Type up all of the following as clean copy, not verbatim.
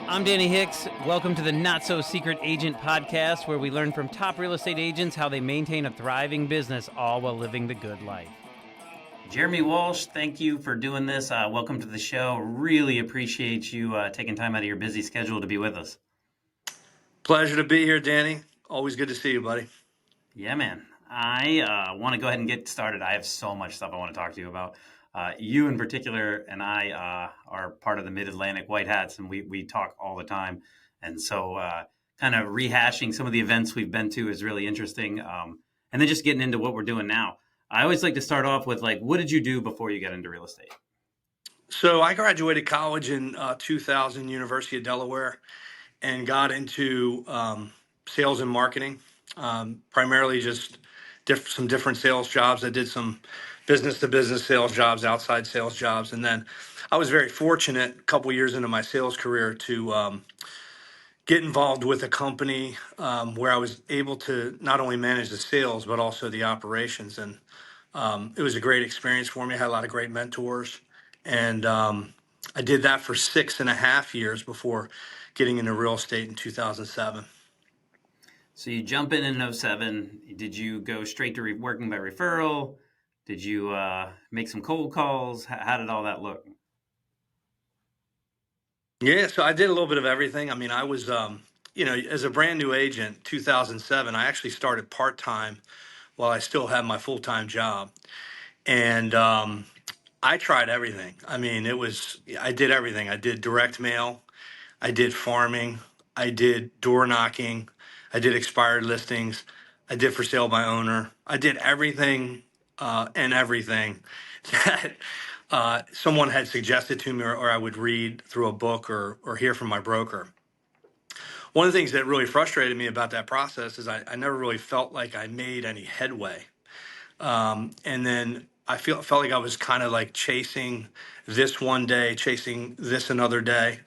I'm Danny Hicks. Welcome to the Not So Secret Agent podcast, where we learn from top real estate agents how they maintain a thriving business, all while living the good life. Jeremy Walsh, thank you for doing this. Welcome to the show. Really appreciate you taking time out of your busy schedule to be with us. Pleasure to be here, Danny. Always good to see you, buddy. Yeah, man. I want to go ahead and get started. I have so much stuff I want to talk to you about. You in particular and I are part of the Mid-Atlantic White Hats, and we talk all the time. And so kind of rehashing some of the events we've been to is really interesting. And then just getting into what we're doing now. I always like to start off with, like, what did you do before you got into real estate? So I graduated college in 2000, University of Delaware, and got into sales and marketing, primarily just some different sales jobs. I did some business-to-business sales jobs, outside sales jobs, and then I was very fortunate a couple years into my sales career to get involved with a company where I was able to not only manage the sales but also the operations, and it was a great experience for me. I had a lot of great mentors, and I did that for 6.5 years before getting into real estate in 2007. So you jump in 07. Did you go straight to working by referral? Did you make some cold calls? How did all that look? Yeah, so I did a little bit of everything. I mean, I was, as a brand new agent, 2007, I actually started part time while I still had my full time job, and I tried everything. I mean, I did everything. I did direct mail. I did farming, I did door knocking, I did expired listings, I did for sale by owner. I did everything and everything that someone had suggested to me, or I would read through a book or hear from my broker. One of the things that really frustrated me about that process is I never really felt like I made any headway. And then felt like I was kind of like chasing this one day, chasing this another day.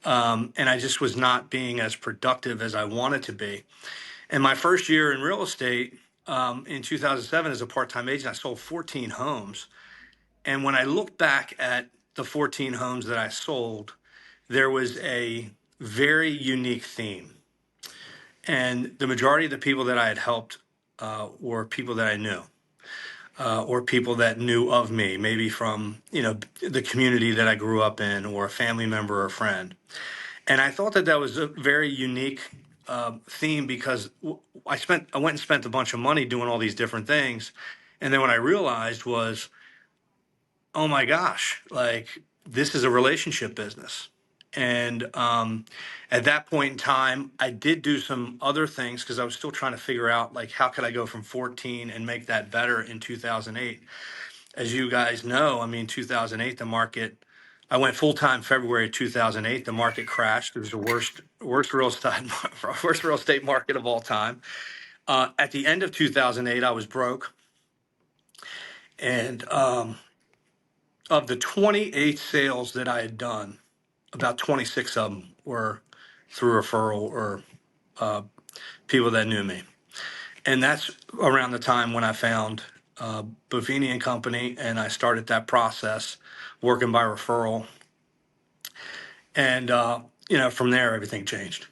And I just was not being as productive as I wanted to be. And my first year in real estate, in 2007, as a part-time agent, I sold 14 homes. And when I look back at the 14 homes that I sold, there was a very unique theme. And the majority of the people that I had helped were people that I knew. Or people that knew of me, maybe from the community that I grew up in, or a family member or friend. And I thought that was a very unique theme because I went and spent a bunch of money doing all these different things, and then what I realized was, oh my gosh, like this is a relationship business. And at that point in time, I did do some other things because I was still trying to figure out, like, how could I go from 14 and make that better in 2008. As you guys know, I mean, 2008, the market, I went full time February 2008. The market crashed. It was the worst real estate market of all time. At the end of 2008, I was broke, and of the 28 sales that I had done, about 26 of them were through referral or people that knew me. And that's around the time when I found Buffini and Company, and I started that process working by referral. And from there, everything changed.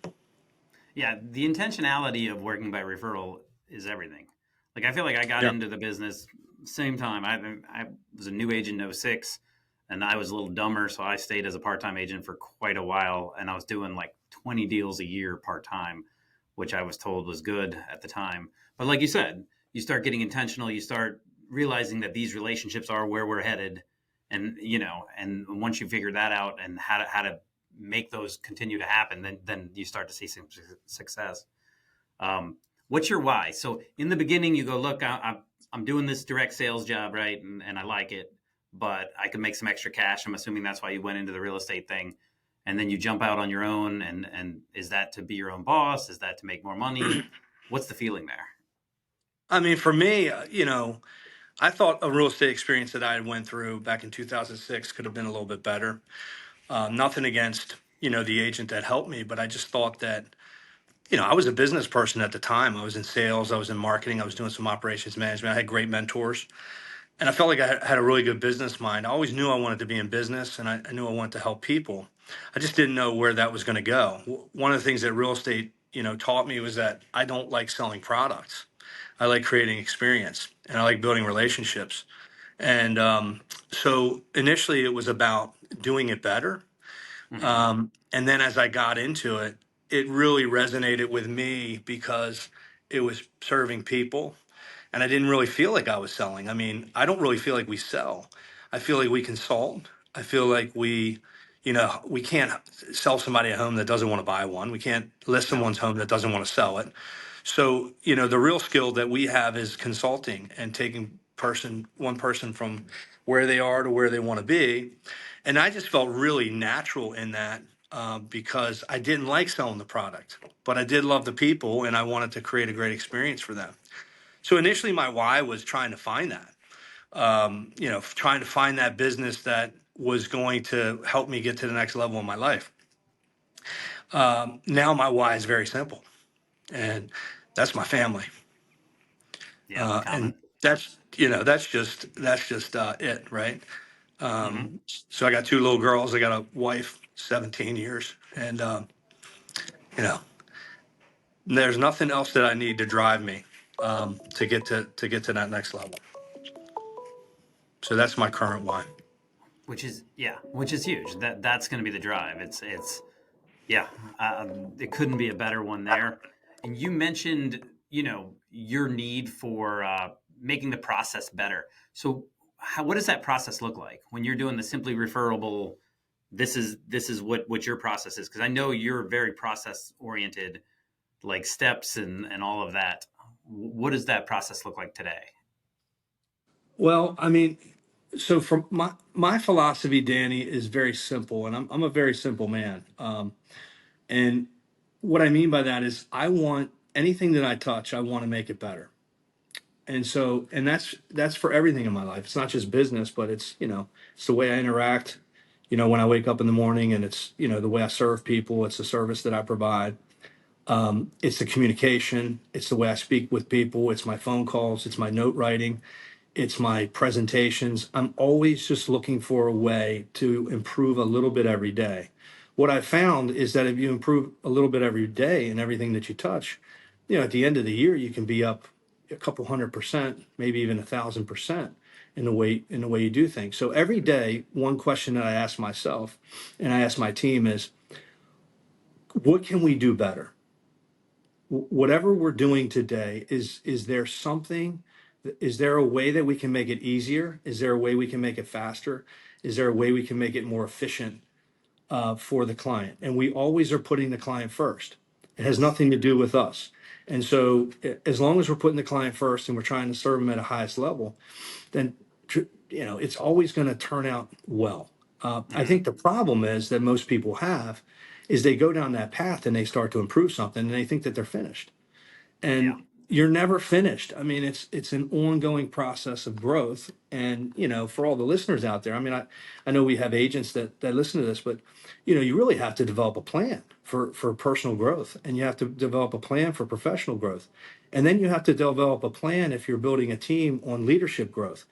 Yeah, the intentionality of working by referral is everything. Like, I feel like I got Yeah. into the business same time. I was a new agent in '06, and I was a little dumber, so I stayed as a part-time agent for quite a while, and I was doing like 20 deals a year part-time, which I was told was good at the time. But like you said, you start getting intentional, you start realizing that these relationships are where we're headed, and and once you figure that out and how to make those continue to happen, then you start to see some success. What's your why? So in the beginning, you go, look, I'm doing this direct sales job, right, and I like it, but I can make some extra cash. I'm assuming that's why you went into the real estate thing, and then you jump out on your own. And is that to be your own boss? Is that to make more money? What's the feeling there? I mean, for me, I thought a real estate experience that I had went through back in 2006 could have been a little bit better. Nothing against, the agent that helped me, but I just thought that, I was a business person at the time. I was in sales, I was in marketing, I was doing some operations management. I had great mentors. and I felt like I had a really good business mind. I always knew I wanted to be in business, and I knew I wanted to help people. I just didn't know where that was going to go. One of the things that real estate, taught me was that I don't like selling products. I like creating experience, and I like building relationships. And so initially, it was about doing it better. Hmm. And then as I got into it, it really resonated with me because it was serving people, and I didn't really feel like I was selling. I mean, I don't really feel like we sell. I feel like we consult. I feel like we can't sell somebody a home that doesn't want to buy one. We can't list No. someone's home that doesn't want to sell it. So, the real skill that we have is consulting and taking one person from where they are to where they want to be. And I just felt really natural in that, because I didn't like selling the product, but I did love the people and I wanted to create a great experience for them. So initially, my why was trying to find that, trying to find that business that was going to help me get to the next level in my life. Now my why is very simple, and that's my family. Yeah. And Common. that's just it, right? Hmm. So I got two little girls. I got a wife, 17 years, and you know, there's nothing else that I need to drive me, to get to that next level. So that's my current why. Which is huge. That's going to be the drive. It's Yeah, it couldn't be a better one there. And you mentioned, your need for making the process better. So, what does that process look like when you're doing the simply referable? This is what your process is, because I know you're very process oriented, like steps and all of that. What does that process look like today? Well, I mean, so from my philosophy, Danny, is very simple, and I'm a very simple man. And what I mean by that is I want anything that I touch, I want to make it better. And so, and that's for everything in my life. It's not just business, but it's the way I interact. When I wake up in the morning, and it's the way I serve people. It's the service that I provide. It's the communication. It's the way I speak with people. It's my phone calls. It's my note writing. It's my presentations. I'm always just looking for a way to improve a little bit every day. What I've found is that if you improve a little bit every day in everything that you touch, at the end of the year, you can be up a couple 100%, maybe even 1,000% in the way you do things. So every day, one question that I ask myself and I ask my team is, what can we do better? Whatever we're doing today, is there something, is there a way that we can make it easier? Is there a way we can make it faster? Is there a way we can make it more efficient, for the client? And we always are putting the client first. It has Yes. nothing to do with us. And so, as long as we're putting the client first and we're trying to serve them at a highest level, then it's always going to turn out well. I Hmm. think the problem is that most people have is they go down that path and they start to improve something and they think that they're finished, Yeah. and you're never finished. I mean, it's an ongoing process of growth. And for all the listeners out there, I mean, I know we have agents that listen to this, but you really have to develop a plan for personal growth, and you have to develop a plan for professional growth, and then you have to develop a plan if you're building a team on leadership growth.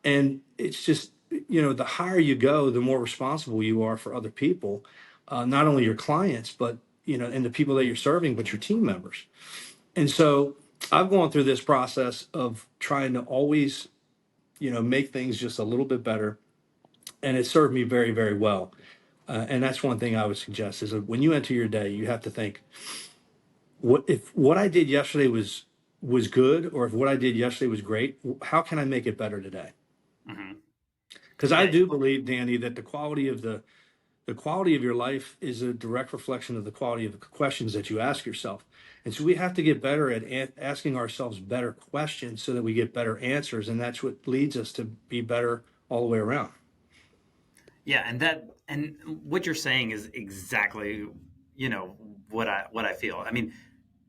And it's just, the higher you go, the more responsible you are for other people, not only your clients, but and the people that you're serving, but your team members. And so I've gone through this process of trying to always, make things just a little bit better. And it served me very, very well. And that's one thing I would suggest is that when you enter your day, you have to think, what if what I did yesterday was good, or if what I did yesterday was great, how can I make it better today? Hmm. Because I Yeah. do believe, Danny, that the quality of your life is a direct reflection of the quality of the questions that you ask yourself. And so we have to get better at asking ourselves better questions so that we get better answers. And that's what leads us to be better all the way around. Yeah, and what you're saying is exactly, what I feel. I mean,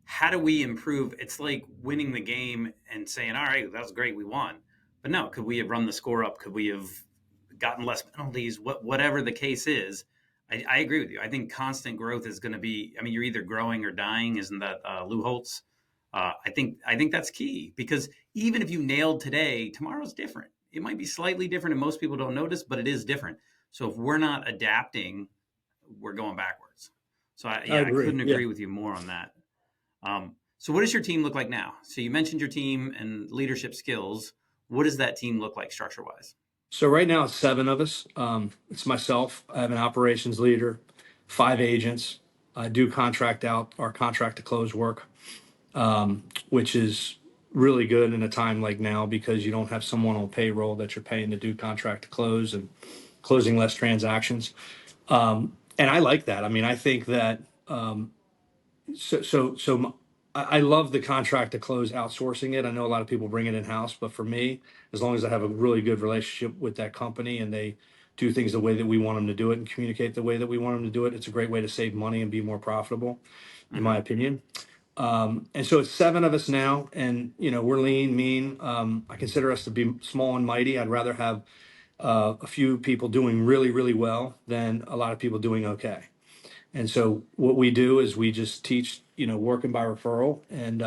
how do we improve? It's like winning the game and saying, "All right, that was great, we won." But no, could we have run the score up? Could we have gotten less penalties? Whatever the case is, I agree with you. I think constant growth is going to be. I mean, you're either growing or dying. Isn't that Lou Holtz? I think that's key, because even if you nailed today, tomorrow's different. it might be slightly different and most people don't notice, but it is different. So if we're not adapting, we're going backwards. So I I agree. couldn't Yeah. agree with you more on that. So what does your team look like now? So you mentioned your team and leadership skills. What does that team look like structure wise? So right now it's seven of us. It's myself. I have an operations leader, five agents. I do contract out our contract to close work, which is really good in a time like now because you don't have someone on payroll that you're paying to do contract to close and closing less transactions. And I like that. I mean, I think that I love the contract to close outsourcing it. I know a lot of people bring it in house, but for me, as long as I have a really good relationship with that company and they do things the way that we want them to do it and communicate the way that we want them to do it, it's a great way to save money and be more profitable, in my Mm-hmm. opinion. And so it's seven of us now, and we're lean, mean. I consider us to be small and mighty. I'd rather have a few people doing really, really well than a lot of people doing okay. And so what we do is we just teach, working by referral, and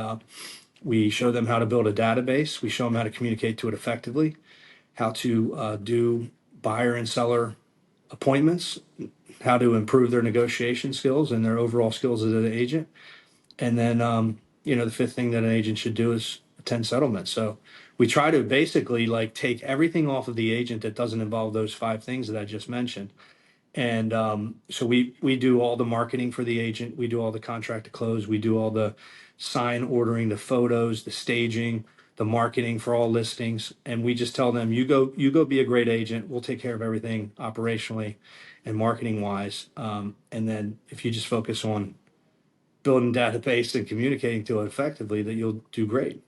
we show them how to build a database. We show them how to communicate to it effectively, how to do buyer and seller appointments, how to improve their negotiation skills and their overall skills as an agent. And then, the fifth thing that an agent should do is attend settlements. So we try to basically like take everything off of the agent that doesn't involve those five things that I just mentioned, and so we do all the marketing for the agent. We do all the contract to close. We do all the sign ordering, the photos, the staging, the marketing for all listings. And we just tell them, you go be a great agent. We'll take care of everything operationally and marketing wise. And then if you just focus on building database and communicating to it effectively, that you'll do great.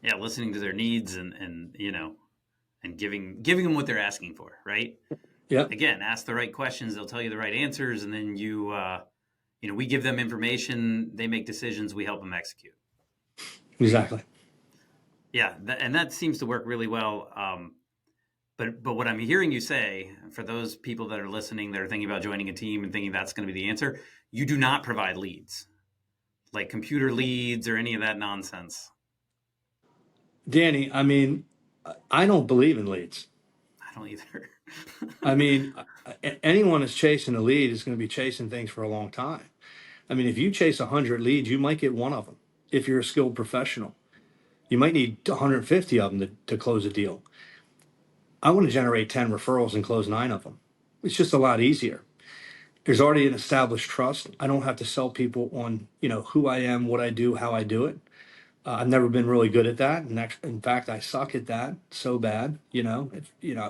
Yeah, listening to their needs and and giving them what they're asking for, right? Yep, Again, ask the right questions, they'll tell you the right answers, and then we give them information, they make decisions, we help them execute. exactly. Yeah, and that seems to work really well. But what I'm hearing you say, for those people that are listening that are thinking about joining a team and thinking that's going to be the answer, you do not provide leads, like computer leads or any of that nonsense. Danny, I mean, I don't believe in leads. I don't either. I mean, anyone that's chasing a lead is going to be chasing things for a long time. I mean, if you chase 100 leads, you might get one of them. If you're a skilled professional, you might need 150 of them to close a deal. I want to generate 10 referrals and close nine of them. It's just a lot easier. There's already an established trust. I don't have to sell people on, who I am, what I do, how I do it. I've never been really good at that, and in fact, I suck at that so bad.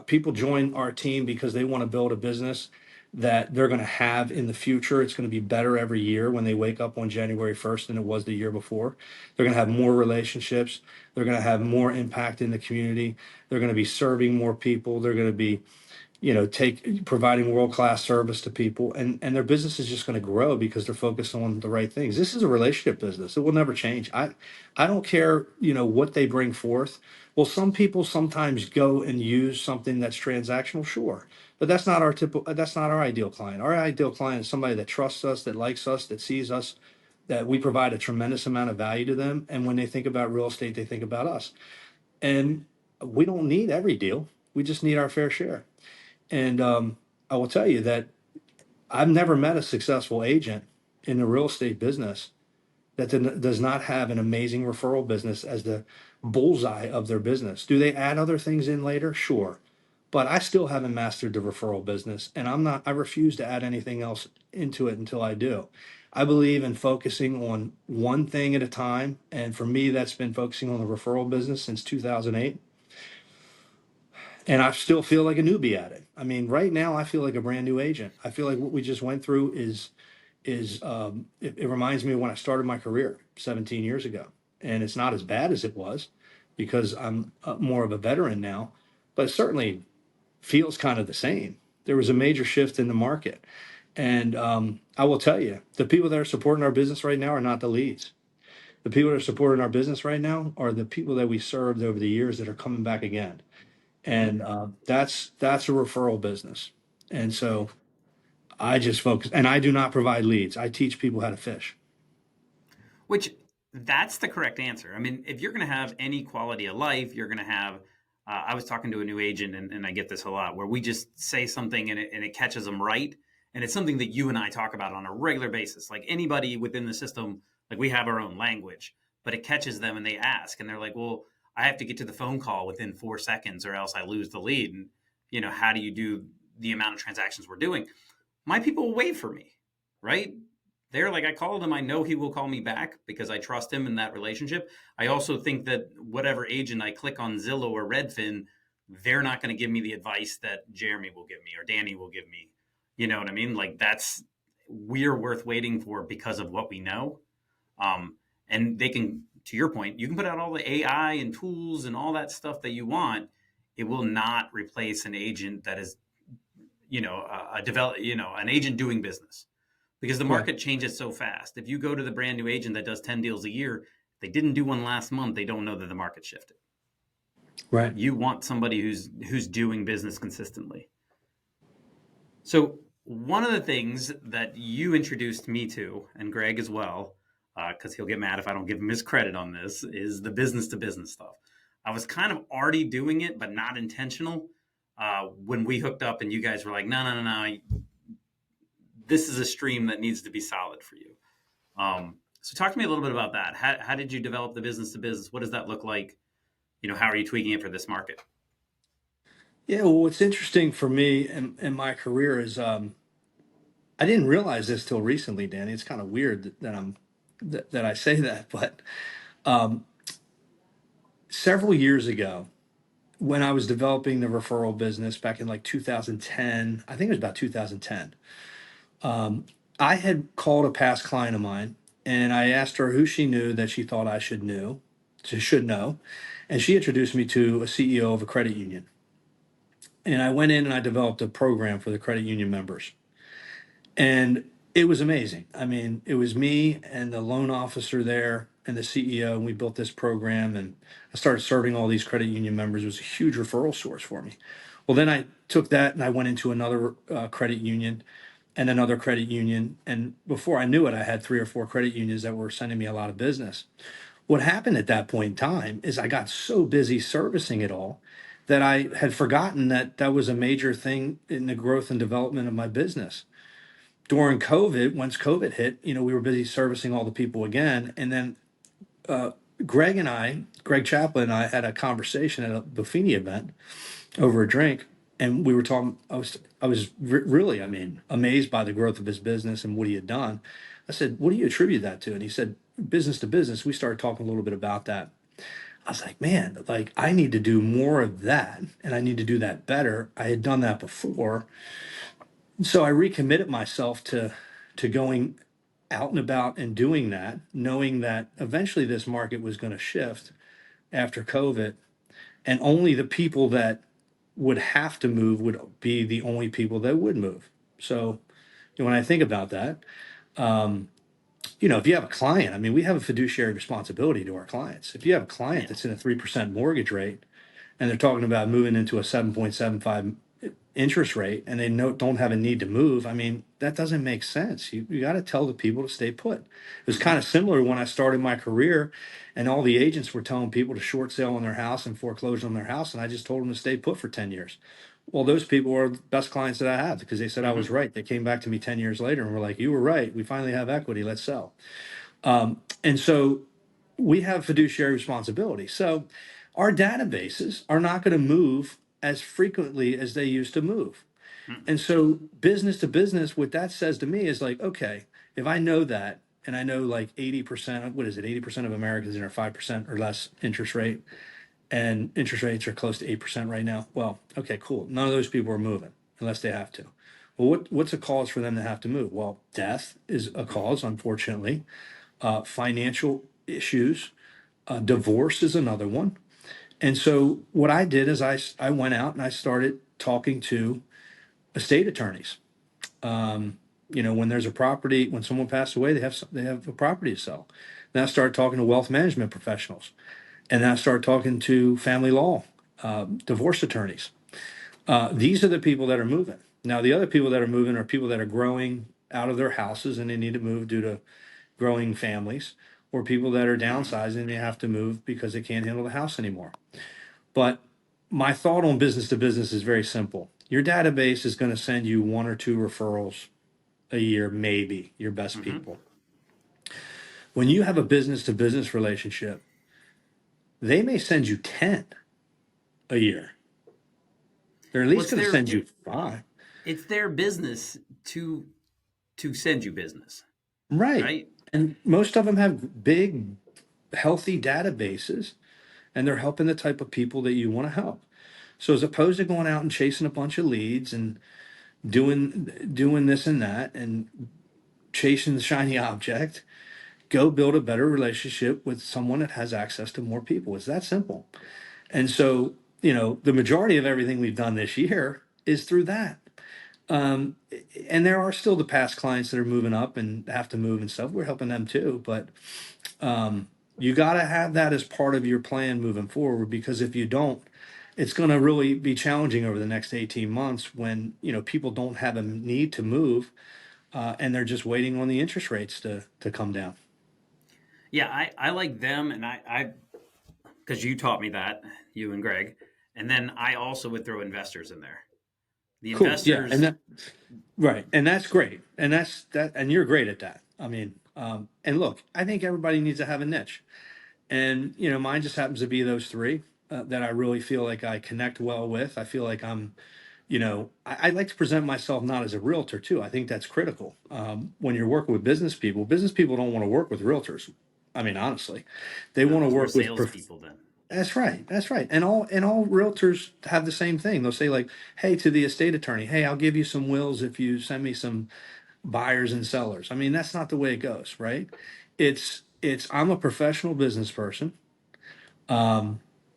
People join our team because they want to build a business that they're going to have in the future. It's going to be better every year when they wake up on January 1st than it was the year before. They're going to have more relationships. They're going to have more impact in the community. They're going to be serving more people. They're going to be take providing world class service to people, and their business is just going to grow because they're focused on the right things. This is a relationship business. It will never change. I don't care, what they bring forth. Well, some people sometimes go and use something that's transactional, sure, but that's not our ideal client. Our ideal client is somebody that trusts us, that likes us, that sees us, that we provide a tremendous amount of value to them, and when they think about real estate, they think about us. And we don't need every deal. We just need our fair share. And I will tell you that I've never met a successful agent in the real estate business that does not have an amazing referral business as the bullseye of their business. Do they add other things in later? Sure. But I still haven't mastered the referral business, and I refuse to add anything else into it until I do. I believe in focusing on one thing at a time. And for me, that's been focusing on the referral business since 2008. And I still feel like a newbie at it. I mean, right now I feel like a brand new agent. I feel like what we just went through it reminds me of when I started my career 17 years ago, and it's not as bad as it was because I'm more of a veteran now, but it certainly feels kind of the same. There was a major shift in the market, and I will tell you, the people that are supporting our business right now are not the leads. The people that are supporting our business right now are the people that we served over the years that are coming back again, and Mm. that's a referral business. And so I just focus, and I do not provide leads. I teach people how to fish. Which, that's the correct answer. I mean, if you're going to have any quality of life, you're going to have I was talking to a new agent, and I get this a lot, where we just say something and it catches them right, and it's something that you and I talk about on a regular basis. Like anybody within the system, like we have our own language, but it catches them and they ask, and they're like, "Well, I have to get to the phone call within 4 seconds, or else I lose the lead." And how do you do the amount of transactions we're doing? My people will wait for me, right? They're like, I called him. I know he will call me back because I trust him in that relationship. I also think that whatever agent I click on Zillow or Redfin, they're not going to give me the advice that Jeremy will give me or Danny will give me. You know what I mean? Like we're worth waiting for because of what we know. And they can, to your point, you can put out all the AI and tools and all that stuff that you want. It will not replace an agent that is, an agent doing business, because the Right. market changes so fast. If you go to the brand new agent that does 10 deals a year, if they didn't do one last month, they don't know that the market shifted. Right. You want somebody who's doing business consistently. So one of the things that you introduced me to, and Greg as well, because he'll get mad if I don't give him his credit on this, is the business to business stuff. I was kind of already doing it, but not intentional. When we hooked up, and you guys were like, "No, no, no, no, this is a stream that needs to be solid for you." So talk to me a little bit about that. How did you develop the business to business? What does that look like? How are you tweaking it for this market? Yeah. Well, what's interesting for me in my career is I didn't realize this till recently, Danny. It's kind of weird that I say that, but um, several years ago, when I was developing the referral business back in like 2010, I think it was about 2010. I had called a past client of mine, and I asked her who she knew that she thought should know, and she introduced me to a CEO of a credit union. And I went in and I developed a program for the credit union members. And it was amazing. I mean, it was me and the loan officer there and the CEO, and we built this program. And I started serving all these credit union members. It was a huge referral source for me. Well, then I took that and I went into another credit union and another credit union. And before I knew it, I had 3 or 4 credit unions that were sending me a lot of business. What happened at that point in time is I got so busy servicing it all that I had forgotten that that was a major thing in the growth and development of my business. During COVID, once COVID hit, we were busy servicing all the people again. And then uh, Greg Chaplin and I had a conversation at a Buffini event over a drink. And we were talking, really, I mean, amazed by the growth of his business and what he had done. I said, "What do you attribute that to?" And he said, "Business to business." We started talking a little bit about that. I was like, man, like I need to do more of that and I need to do that better. I had done that before. So I recommitted myself to going out and about and doing that, knowing that eventually this market was going to shift after COVID, and only the people that would have to move would be the only people that would move. So when I think about that, if you have a client, I mean, we have a fiduciary responsibility to our clients. If you have a client Yeah. that's in a 3% mortgage rate and they're talking about moving into a 7.75 interest rate and they don't have a need to move, I mean, that doesn't make sense. You got to tell the people to stay put. It was kind Hmm. of similar when I started my career and all the agents were telling people to short sale on their house and foreclose on their house. And I just told them to stay put for 10 years. Well, those people were the best clients that I had because they said I was Hmm. right. They came back to me 10 years later and were like, "You were right. We finally have equity. Let's sell." And so we have fiduciary responsibility. So our databases are not going to move as frequently as they used to move. Hmm. And so business to business, what that says to me is like, okay, if I know that, and I know like 80%, what is it, 80% of Americans are 5% or less interest rate, and interest rates are close to 8% right now. Well, okay, cool. None of those people are moving unless they have to. Well, what's a cause for them to have to move? Well, death is a cause, unfortunately. Financial issues, divorce is another one. And so what I did is I went out and I started talking to estate attorneys. When there's a property, when someone passed away, they have a property to sell. Then I started talking to wealth management professionals, and then I started talking to family law, divorce attorneys. These are the people that are moving. Now, the other people that are moving are people that are growing out of their houses and they need to move due to growing families, or people that are Hmm. downsizing and they have to move because they can't handle the house anymore. But my thought on business to business is very simple. Your database is going to send you one or two referrals a year, maybe your best Hmm. people. When you have a business to business relationship, they may send you 10 a year. They're at Well, least going to send you five. it's their business to send you business, Right. right? And most of them have big, healthy databases, and they're helping the type of people that you want to help. So as opposed to going out and chasing a bunch of leads and doing this and that and chasing the shiny object, go build a better relationship with someone that has access to more people. It's that simple. And so, the majority of everything we've done this year is through that. Um, and there are still the past clients that are moving up and have to move and stuff. We're helping them too, but you got to have that as part of your plan moving forward, because if you don't, it's going to really be challenging over the next 18 months when, people don't have a need to move, and they're just waiting on the interest rates to come down. Yeah, I like them, and I because you taught me that, you and Greg, and then I also would throw investors in there. The Cool. Yeah. And investors, that, right. And that's great. And that's that. And you're great at that. I mean, and look, I think everybody needs to have a niche. And, mine just happens to be those three that I really feel like I connect well with. I feel like I like to present myself not as a realtor too. I think that's critical. When you're working with business people, don't want to work with realtors. I mean, honestly, they no, want to those are work with salespeople. Then, that's right. That's right. And all realtors have the same thing. They'll say like, "Hey, to the estate attorney, hey, I'll give you some wills if you send me some buyers and sellers." I mean, that's not the way it goes, right? It's I'm a professional business person.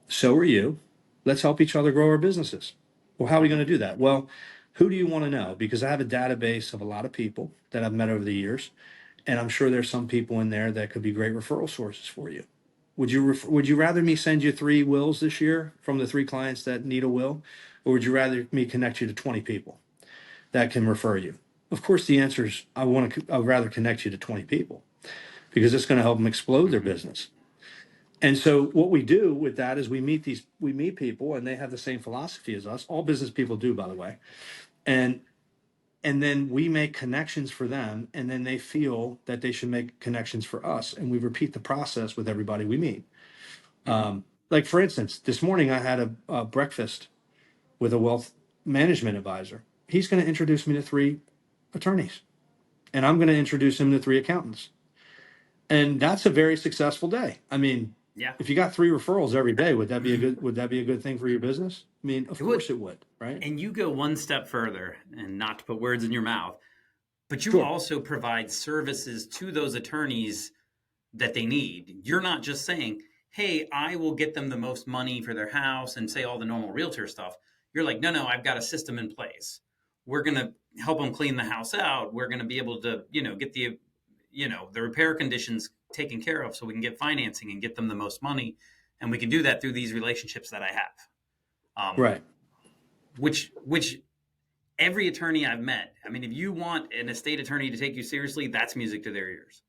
So are you. Let's help each other grow our businesses. Well, how are we going hmm to do that? Well, who do you want to know? Because I have a database of a lot of people that I've met over the years, and I'm sure there's some people in there that could be great referral sources for you. Would you rather me send you three wills this year from the three clients that need a will, or would you rather me connect you to 20 people that can refer you? Of course, the answer is I'd rather connect you to 20 people because it's going to help them explode their hmm business. And so what we do with that is we meet people and they have the same philosophy as us. All business people do, by the way. And and then we make connections for them, and then they feel that they should make connections for us, and we repeat the process with everybody we meet. hmm Like for instance, this morning I had a breakfast with a wealth management advisor. He's going to introduce me to three attorneys, and I'm going to introduce him to three accountants, and that's a very successful day. I mean, yeah, if you got three referrals every day, would that be a good thing for your business? I mean, of it would. course it would, right? And you go one step further, and not to put words in your mouth, but you Sure. also provide services to those attorneys that they need. You're not just saying, "Hey, I will get them the most money for their house," and say all the normal realtor stuff. You're like, "No, no, I've got a system in place. We're going to help them clean the house out. We're going to be able to, get the repair conditions taken care of so we can get financing and get them the most money, and we can do that through these relationships that I have." Right. Which every attorney I've met, I mean, if you want an estate attorney to take you seriously, that's music to their ears.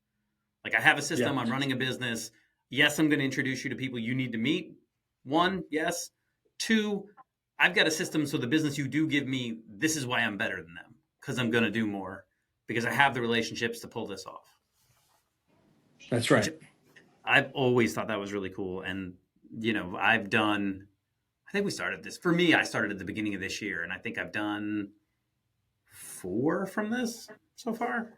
Like, I have a Yeah. system, I'm running a business. Yes, I'm going to introduce you to people you need to meet. One, yes. Two, I've got a system so the business you do give me, this is why I'm better than them, because I'm going to do more, because I have the relationships to pull this off. That's Which right. I've always thought that was really cool. And, I've done, I think we started this. For me, I started at the beginning of this year, and I think I've done four from this so far.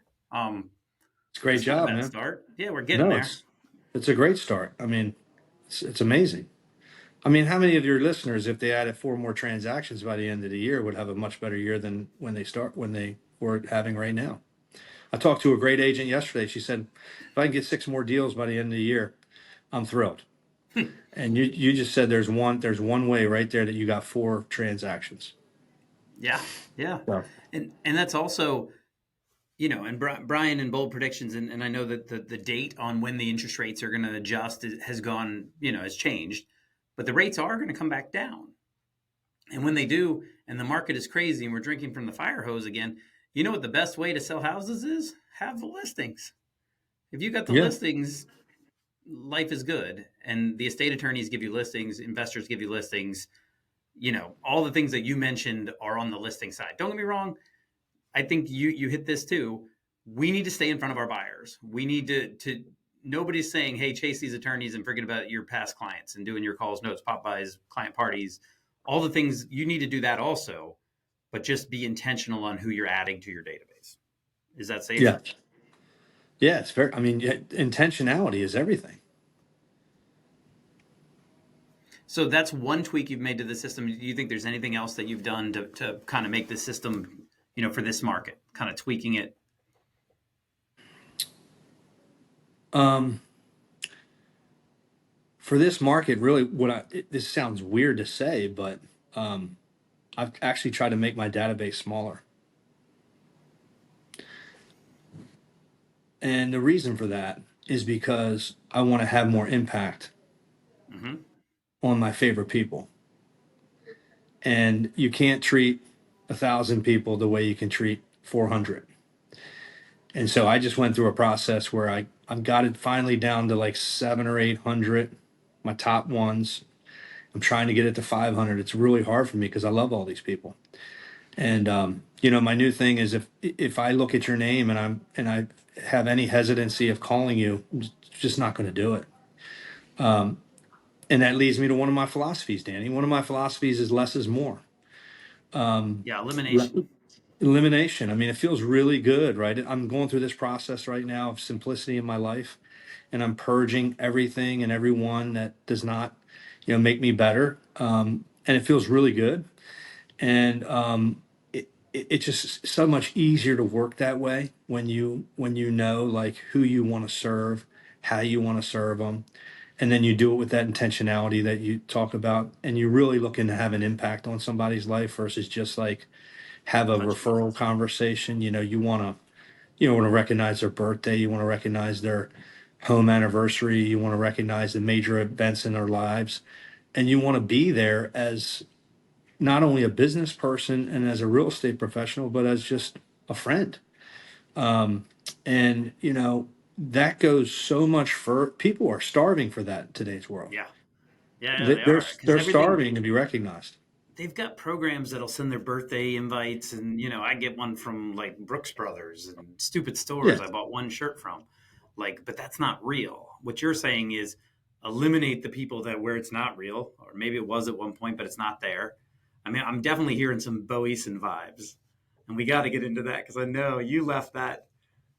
It's a great That's not a job, bad man. start. Yeah, we're getting No, there. it's a great start. I mean, it's amazing. I mean, how many of your listeners, if they added four more transactions by the end of the year, would have a much better year than when they were having right now? I talked to a great agent yesterday. She said, if I can get six more deals by the end of the year, I'm thrilled. And you just said there's one way right there that you got four transactions. Yeah, yeah, Yeah. and that's also, and Brian and bold predictions, and I know that the date on when the interest rates are going to adjust has gone, has changed, but the rates are going to come back down, and when they do, and the market is crazy, and we're drinking from the fire hose again, you know what the best way to sell houses is? Have the listings. If you got the Yeah. listings, life is good, and the estate attorneys give you listings, investors give you listings. all the things that you mentioned are on the listing side. Don't get me wrong. I think you hit this too. We need to stay in front of our buyers. We need to nobody's saying, hey, chase these attorneys and forget about your past clients and doing your calls, notes, pop bys, client parties, all the things you need to do that also, but just be intentional on who you're adding to your database. Is that safe? Yeah. Yeah, it's very, I mean, intentionality is everything. So that's one tweak you've made to the system. Do you think there's anything else that you've done to kind of make the system, for this market, kind of tweaking it? Um, for this market, really, this sounds weird to say, but um, I've actually tried to make my database smaller. And the reason for that is because I want to have more impact Hmm. on my favorite people. And you can't treat 1,000 people the way you can treat 400. And so I just went through a process where I've got it finally down to like 7 or 800, my top ones. I'm trying to get it to 500. It's really hard for me because I love all these people. And my new thing is if I look at your name and I have any hesitancy of calling you, I'm just not going to do it. And that leads me to one of my philosophies, Danny. One of my philosophies is less is more. Yeah, elimination. Elimination. I mean, it feels really good, right? I'm going through this process right now of simplicity in my life, and I'm purging everything and everyone that does not, make me better. And it feels really good. And it's just so much easier to work that way when you know like who you want to serve, how you want to serve them, and then you do it with that intentionality that you talk about, and you're really looking to have an impact on somebody's life versus just like have a Touch referral bases. conversation. You want to recognize their birthday, you want to recognize their home anniversary, you want to recognize the major events in their lives, and you want to be there as not only a business person and as a real estate professional, but as just a friend. And that goes so much for people are starving for that in today's world. Yeah. Yeah, They- they They're are, because they're everything starving to be recognized. they've got programs that'll send their birthday invites, and I get one from like Brooks Brothers and stupid Yeah, stores I bought one shirt from. Like, but that's not real. What you're saying is eliminate the people that where it's not real, or maybe it was at one point, but it's not there. I mean, I'm definitely hearing some Boeson vibes, and we got to get into that because I know you left that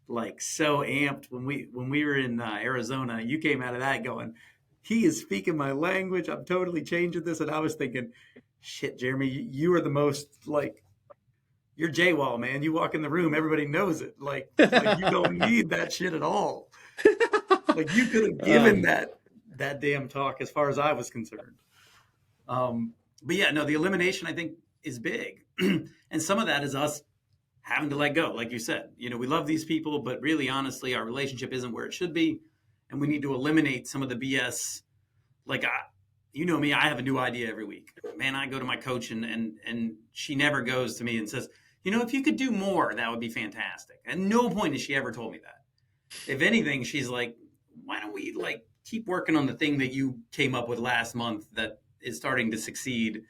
like so amped when we were in Arizona. You came out of that going, he is speaking my language. I'm totally changing this, and I was thinking, shit, Jeremy, you are the most like you're J-Wall, man. You walk in the room, everybody knows it. Like you don't need that shit at all. Like you could have given um, that damn talk as far as I was concerned. But yeah, no, the elimination I think is big, and some of that is us having to let go. Like you said, we love these people, but really, honestly, our relationship isn't where it should be, and we need to eliminate some of the BS. Like me, I have a new idea every week. Man, I go to my coach, and she never goes to me and says, if you could do more, that would be fantastic. At no point has she ever told me that. If anything, she's like, why don't we like keep working on the thing that you came up with last month that is starting to succeed,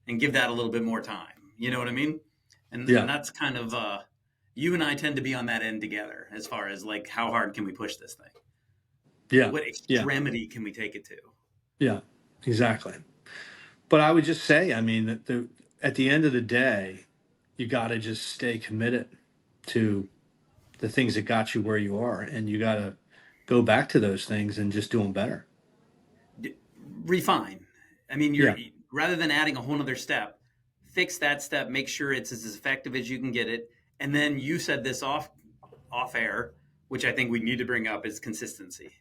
and give that a little bit more time. You know what I mean? And yeah, that's kind of you and I tend to be on that end together as far as like how hard can we push this thing? yeah, What yeah, extremity can we take it to? yeah, exactly. But I would just say, I mean, that at the end of the day, you got to just stay committed to the things that got you where you are, and you got to go back to those things and just do them better. Refine. I mean, you're Yeah, rather than adding a whole nother step, fix that step, make sure it's as effective as you can get it. And then you said this off air, which I think we need to bring up is consistency.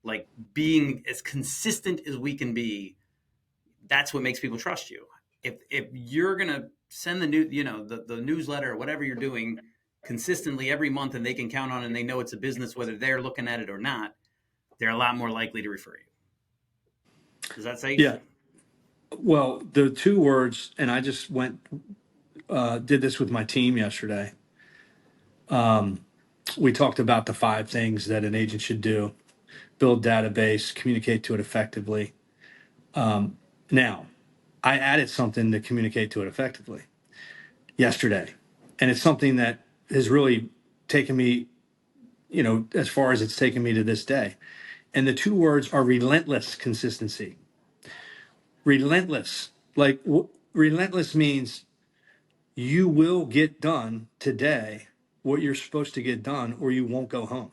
Like being as consistent as we can be, that's what makes people trust you. If you're gonna send the new, the newsletter or whatever you're doing consistently every month, and they can count on it and they know it's a business whether they're looking at it or not, they're a lot more likely to refer you. Is that safe? yeah. Well, the two words, and I just did this with my team yesterday. We talked about the 5 things that an agent should do: build database, communicate to it effectively. Now, I added something to communicate to it effectively yesterday. And it's something that has really taken me, as far as it's taken me to this day. And the two words are relentless consistency. Relentless. Relentless means you will get done today what you're supposed to get done, or you won't go home.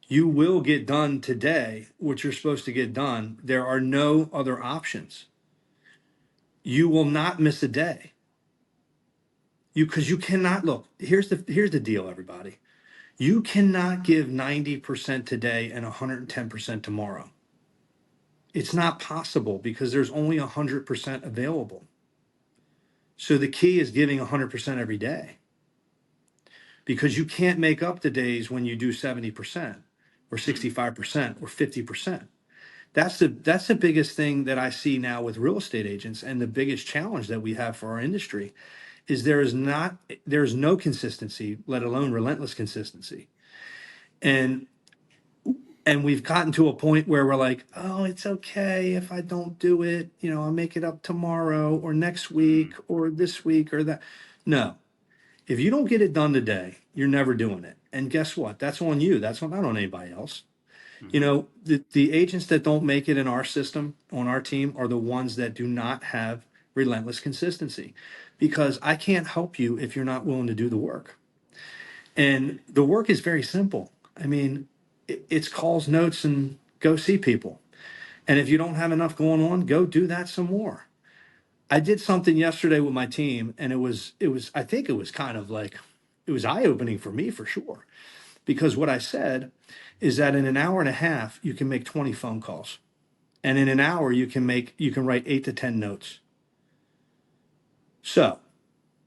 You will get done today what you're supposed to get done. There are no other options. You will not miss a day. Because you cannot look. Here's the deal, everybody. You cannot give 90% today and 110% tomorrow. It's not possible because there's only 100% available. So the key is giving 100% every day, because you can't make up the days when you do 70% or 65% or 50%. That's the biggest thing that I see now with real estate agents, and the biggest challenge that we have for our industry is there's no consistency, let alone relentless consistency. And and we've gotten to a point where we're like, oh, it's okay if I don't do it, I'll make it up tomorrow or next week or this week or that. No, if you don't get it done today, you're never doing it. And guess what? That's on you. That's not on anybody else. Mm-hmm. The agents that don't make it in our system, on our team, are the ones that do not have relentless consistency, because I can't help you if you're not willing to do the work. And the work is very simple. I mean, it's calls, notes, and go see people. And if you don't have enough going on, go do that some more. I did something yesterday with my team, and I think it was kind of like, it was eye opening for me for sure. Because what I said is that in an hour and a half, you can make 20 phone calls. And in an hour, you can write 8 to 10 notes. So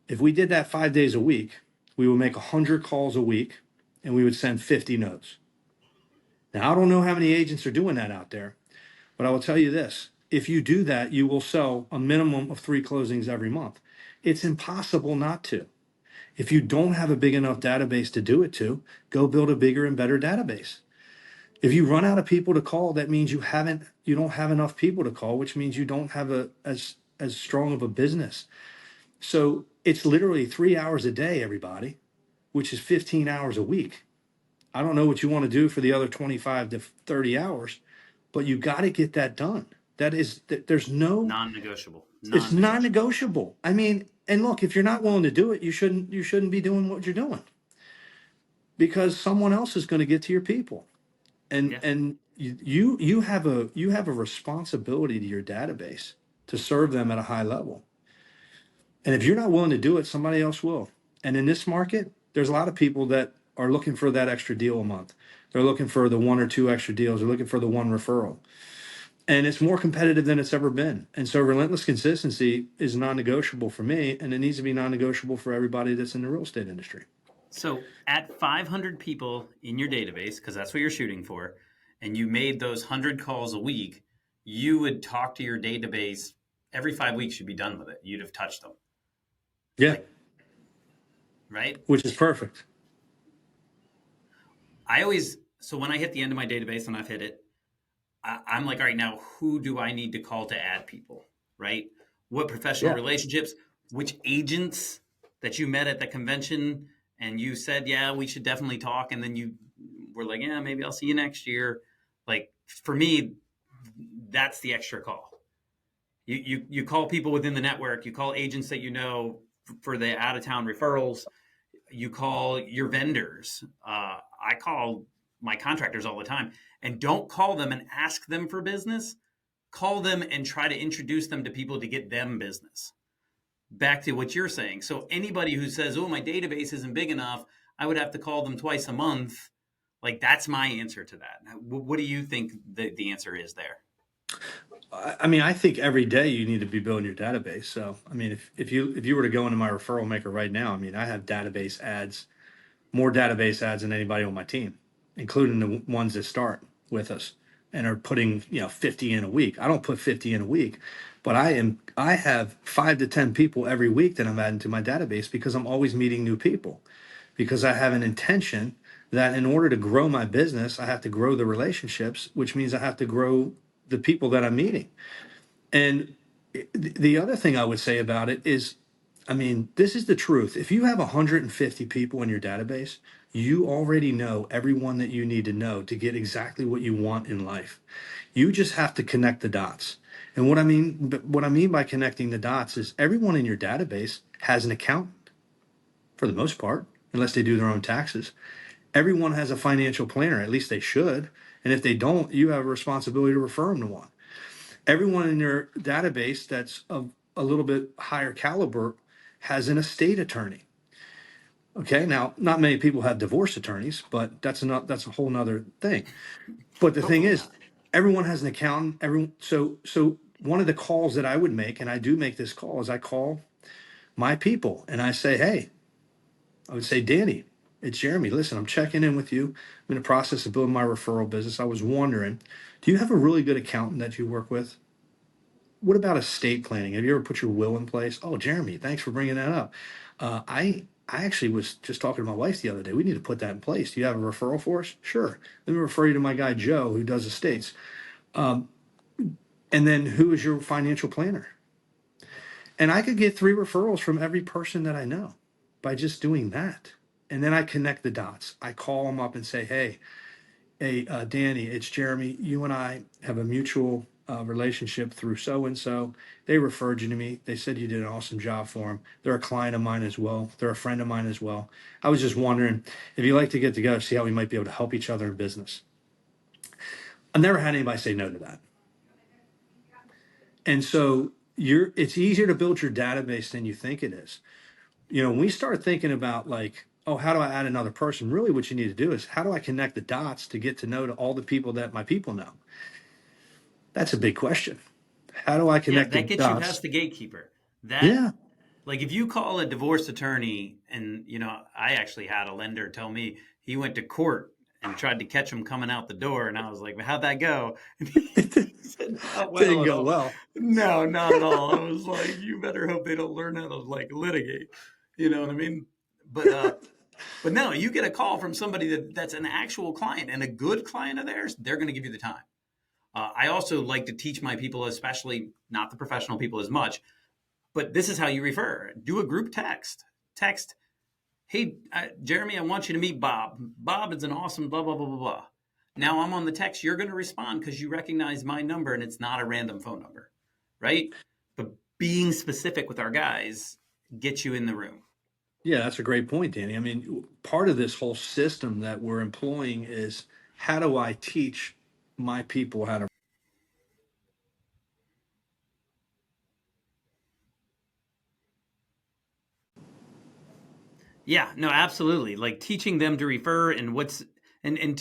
if we did that 5 days a week, we would make 100 calls a week and we would send 50 notes. Now, I don't know how many agents are doing that out there, but I will tell you this. If you do that, you will sell a minimum of 3 closings every month. It's impossible not to. If you don't have a big enough database to do it to, go build a bigger and better database. If you run out of people to call, that means you don't have enough people to call, which means you don't have as strong of a business. So it's literally 3 hours a day, everybody, which is 15 hours a week. I don't know what you want to do for the other 25 to 30 hours, but you got to get that done. There's no, Non-negotiable. it's Non-negotiable. non-negotiable. I mean, and look, if you're not willing to do it, you shouldn't be doing what you're doing, because someone else is going to get to your people. And Yeah. and you have a responsibility to your database to serve them at a high level. And if you're not willing to do it, somebody else will. And in this market, there's a lot of people that are looking for that extra deal a month. They're looking for the one or two extra deals. They're looking for the one referral. And it's more competitive than it's ever been. And so relentless consistency is non-negotiable for me, and it needs to be non-negotiable for everybody that's in the real estate industry. So at 500 people in your database, because that's what you're shooting for, and you made those 100 calls a week, you would talk to your database every 5 weeks. You'd be done with it. You'd have touched them. Yeah, Like, right? which is perfect. So when I hit the end of my database and I've hit it, I'm like, all right, now who do I need to call to add people, right? What professional Yeah. relationships, which agents that you met at the convention and you said, yeah, we should definitely talk. And then you were like, yeah, maybe I'll see you next year. Like for me, that's the extra call. You call people within the network, you call agents that you know for the out of town referrals, you call your vendors. I call my contractors all the time, and don't call them and ask them for business. Call them and try to introduce them to people to get them business. Back to what you're saying. So anybody who says, "Oh, my database isn't big enough, I would have to call them twice a month," like that's my answer to that. What do you think the answer is there? I mean, I think every day you need to be building your database. So, I mean, if you were to go into my referral maker right now, I mean, I have database ads, more database ads than anybody on my team, including the ones that start with us and are putting 50 in a week. I don't put 50 in a week, but I have 5 to 10 people every week that I'm adding to my database, because I'm always meeting new people, because I have an intention that in order to grow my business, I have to grow the relationships, which means I have to grow the people that I'm meeting. And The other thing I would say about it is, I mean, this is the truth. If you have 150 people in your database, you already know everyone that you need to know to get exactly what you want in life. You just have to connect the dots. And what I mean by connecting the dots is everyone in your database has an accountant for the most part, unless they do their own taxes. Everyone has a financial planner, at least they should. And if they don't, you have a responsibility to refer them to one. Everyone in your database that's of a little bit higher caliber has an estate attorney. Okay, now not many people have divorce attorneys, but that's a whole nother thing. But the thing Hopefully is, not. everyone has an accountant. Everyone, so one of the calls that I would make, and I do make this call, is I call my people and I say, hey, I would say, Danny, it's Jeremy. Listen, I'm checking in with you. I'm in the process of building my referral business. I was wondering, do you have a really good accountant that you work with? What about estate planning? Have you ever put your will in place? Oh, Jeremy, thanks for bringing that up. I actually was just talking to my wife the other day. We need to put that in place. Do you have a referral for us? Sure. Let me refer you to my guy Joe, who does estates. And then who is your financial planner? And I could get 3 referrals from every person that I know by just doing that. And then I connect the dots. I call them up and say, hey, Danny, it's Jeremy. You and I have a mutual relationship through so and so. They referred you to me. They said you did an awesome job for them. They're a client of mine as well. They're a friend of mine as well. I was just wondering if you'd like to get together, see how we might be able to help each other in business. I've never had anybody say no to that. And so it's easier to build your database than you think it is. When we start thinking about like, oh, how do I add another person? Really, what you need to do is how do I connect the dots to get to know to all the people that my people know? That's a big question. How do I Yeah, connect the that gets you past dots? the gatekeeper. That Yeah. Like if you call a divorce attorney, and I actually had a lender tell me he went to court and tried to catch him coming out the door, and I was like, "How'd that go?" And he said, "Not well Didn't at go all." well. No, not at all. I was like, "You better hope they don't learn how to like litigate." You know what I mean? But no, you get a call from somebody that's an actual client and a good client of theirs, they're going to give you the time. I also like to teach my people, especially not the professional people as much, but this is how you refer. Do a group text. Text, hey, Jeremy, I want you to meet Bob. Bob is an awesome blah, blah, blah, blah, blah. Now I'm on the text. You're going to respond because you recognize my number and it's not a random phone number, right? But being specific with our guys gets you in the room. Yeah, that's a great point, Danny. I mean, part of this whole system that we're employing is how do I teach my people how to. Yeah, no, absolutely. Like teaching them to refer and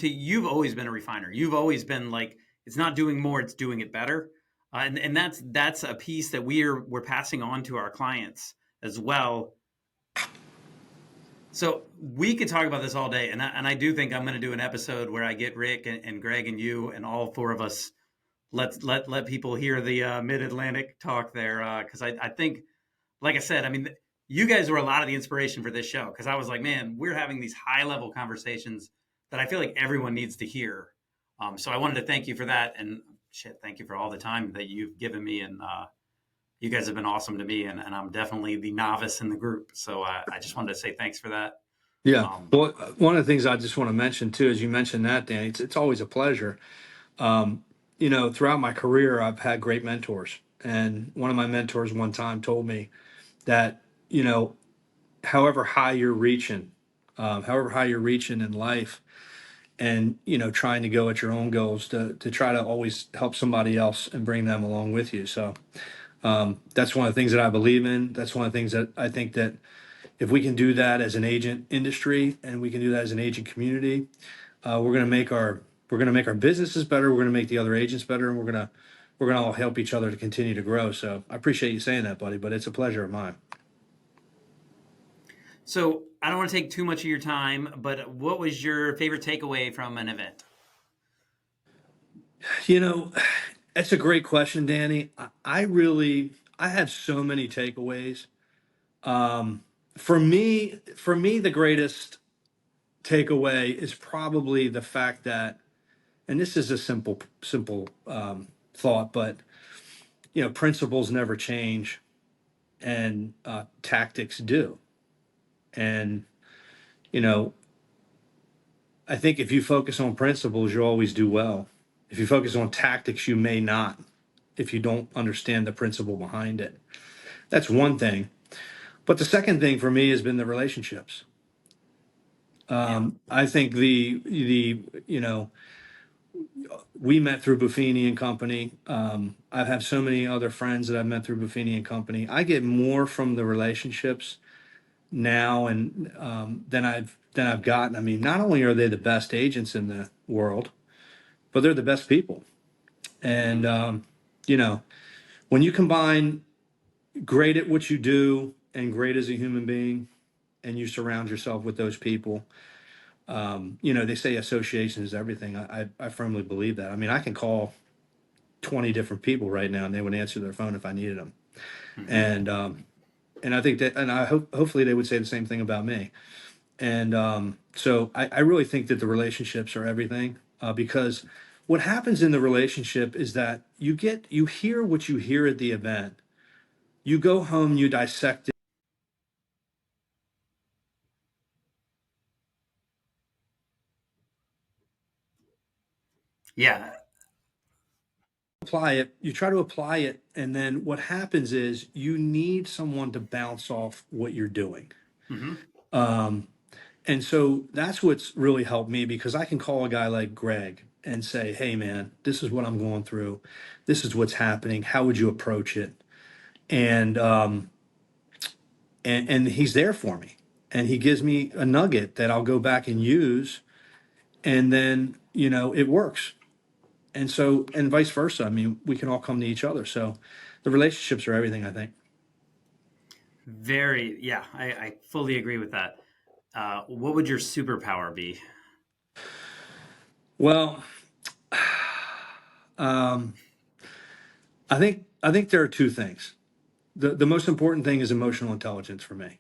you've always been a refiner. You've always been like, it's not doing more, it's doing it better. And that's a piece that we're passing on to our clients as well. So we could talk about this all day, and I do think I'm going to do an episode where I get Rick and Greg and you and all 4 of us. Let people hear the Mid Atlantic talk there, because I think, like I said, I mean, you guys were a lot of the inspiration for this show because I was like, man, we're having these high level conversations that I feel like everyone needs to hear. So I wanted to thank you for that, and shit, thank you for all the time that you've given me, and you guys have been awesome to me, and I'm definitely the novice in the group. So I just wanted to say thanks for that. Yeah. Um, Well, one of the things I just want to mention too, as you mentioned that, Danny, it's always a pleasure. Throughout my career, I've had great mentors. And one of my mentors one time told me that, you know, however high you're reaching, however high you're reaching in life, and trying to go at your own goals to try to always help somebody else and bring them along with you. So that's one of the things that I believe in. That's one of the things that I think that if we can do that as an agent industry and we can do that as an agent community, we're going to make our businesses better. We're going to make the other agents better, and we're going to all help each other to continue to grow. So I appreciate you saying that, buddy, but it's a pleasure of mine. so I don't want to take too much of your time, but what was your favorite takeaway from an event? You know, that's a great question, Danny. I had so many takeaways. For me, the greatest takeaway is probably the fact that, and this is a simple thought, but principles never change, and tactics do. And you know, I think if you focus on principles, you'll always do well. If you focus on tactics, you may not, if you don't understand the principle behind it. That's one thing. But the second thing for me has been the relationships. Yeah. I think we met through Buffini and Company. I've had so many other friends that I've met through Buffini and Company. I get more from the relationships now and than I've gotten. I mean, not only are they the best agents in the world, but they're the best people. Hmm. And you know, when you combine great at what you do and great as a human being, and you surround yourself with those people, they say association is everything. I firmly believe that. I mean, I can call 20 different people right now and they would answer their phone if I needed them. Hmm. And I think that, and I hope, hopefully they would say the same thing about me. And so I really think that the relationships are everything, because what happens in the relationship is that you hear what you hear at the event. You go home, you dissect it, Yeah. apply it, you try to apply it. And then what happens is you need someone to bounce off what you're doing. Hmm. And so that's what's really helped me, because I can call a guy like Greg and say, hey, man, this is what I'm going through. This is what's happening. How would you approach it? And, and he's there for me. And he gives me a nugget that I'll go back and use. And then, it works. And so, and vice versa. I mean, we can all come to each other. So the relationships are everything, I think. Very. Yeah. I fully agree with that. What would your superpower be? Well, um, I think there are two things. The most important thing is emotional intelligence for me.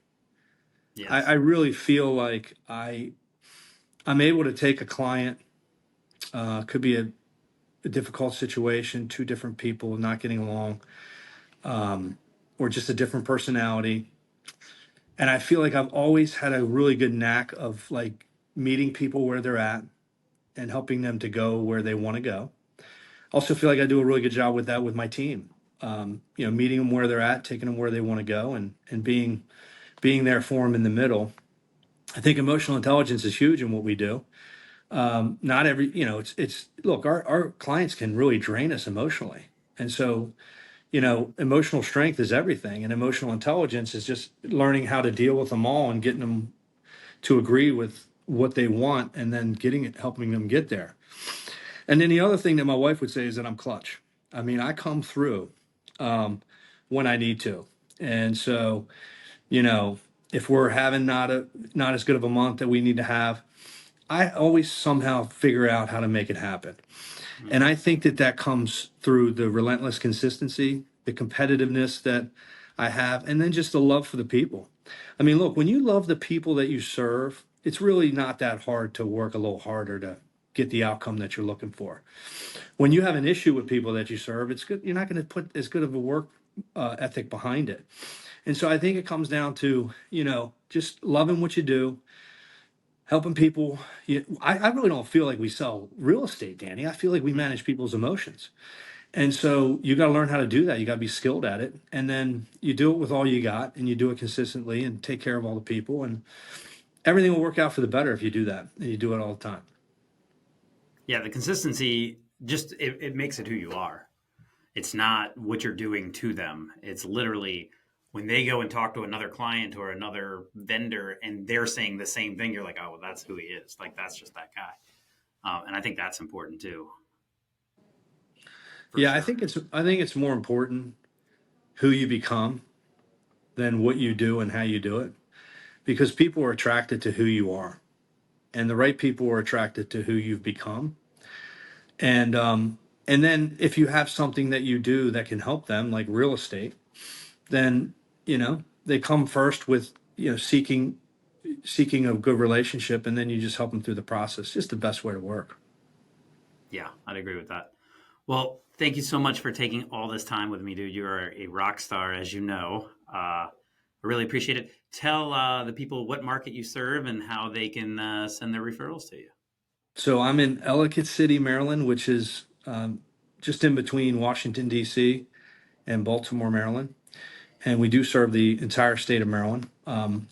I Yes. really feel like I'm able to take a client, could be a difficult situation, two different people not getting along, or just a different personality. And I feel like I've always had a really good knack of like meeting people where they're at and helping them to go where they want to go. Also feel like I do a really good job with that with my team. Meeting them where they're at, taking them where they want to go, and being there for them in the middle. I think emotional intelligence is huge in what we do. Not every, it's look, our clients can really drain us emotionally. And so, emotional strength is everything. And emotional intelligence is just learning how to deal with them all and getting them to agree with what they want, and then helping them get there. And then the other thing that my wife would say is that I'm clutch. I mean, I come through when I need to. And so, you know, if we're having not as good of a month that we need to have, I always somehow figure out how to make it happen. And Hmm. I think that that comes through the relentless consistency, the competitiveness that I have, and then just the love for the people. I mean, look, when you love the people that you serve, it's really not that hard to work a little harder to get the outcome that you're looking for. When you have an issue with people that you serve, it's good. You're not going to put as good of a work ethic behind it. And so I think it comes down to, just loving what you do, helping people. I really don't feel like we sell real estate, Danny. I feel like we manage people's emotions. And so you got to learn how to do that. You got to be skilled at it. And then you do it with all you got, and you do it consistently and take care of all the people. And everything will work out for the better if you do that and you do it all the time. Yeah. The consistency just it makes it who you are. It's not what you're doing to them. It's literally when they go and talk to another client or another vendor and they're saying the same thing, you're like, oh, well, that's who he is. Like, that's just that guy. And I think that's important too, for Yeah, sure. I think it's more important who you become than what you do and how you do it, because people are attracted to who you are, and the right people are attracted to who you've become. And and then if you have something that you do that can help them, like real estate, then they come first with seeking a good relationship, and then you just help them through the process. Just the best way to work. Yeah, I'd agree with that. Well, thank you so much for taking all this time with me, dude. You are a rock star, as you know. I really appreciate it. Tell the people what market you serve and how they can send their referrals to you. So I'm in Ellicott City, Maryland, which is just in between Washington, D.C. and Baltimore, Maryland. And we do serve the entire state of Maryland.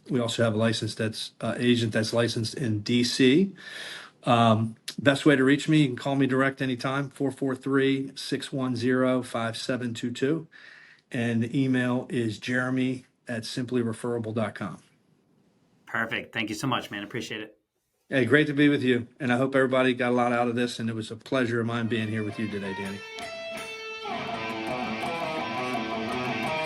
We also have a license that's agent that's licensed in DC. Best way to reach me, you can call me direct anytime, 443-610-5722. And the email is jeremy@simplyreferable.com. Perfect. Thank you so much, man. Appreciate it. Hey, great to be with you. And I hope everybody got a lot out of this. And it was a pleasure of mine being here with you today, Danny.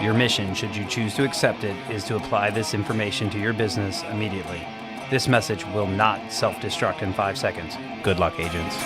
Your mission, should you choose to accept it, is to apply this information to your business immediately. This message will not self-destruct in 5 seconds. Good luck, agents.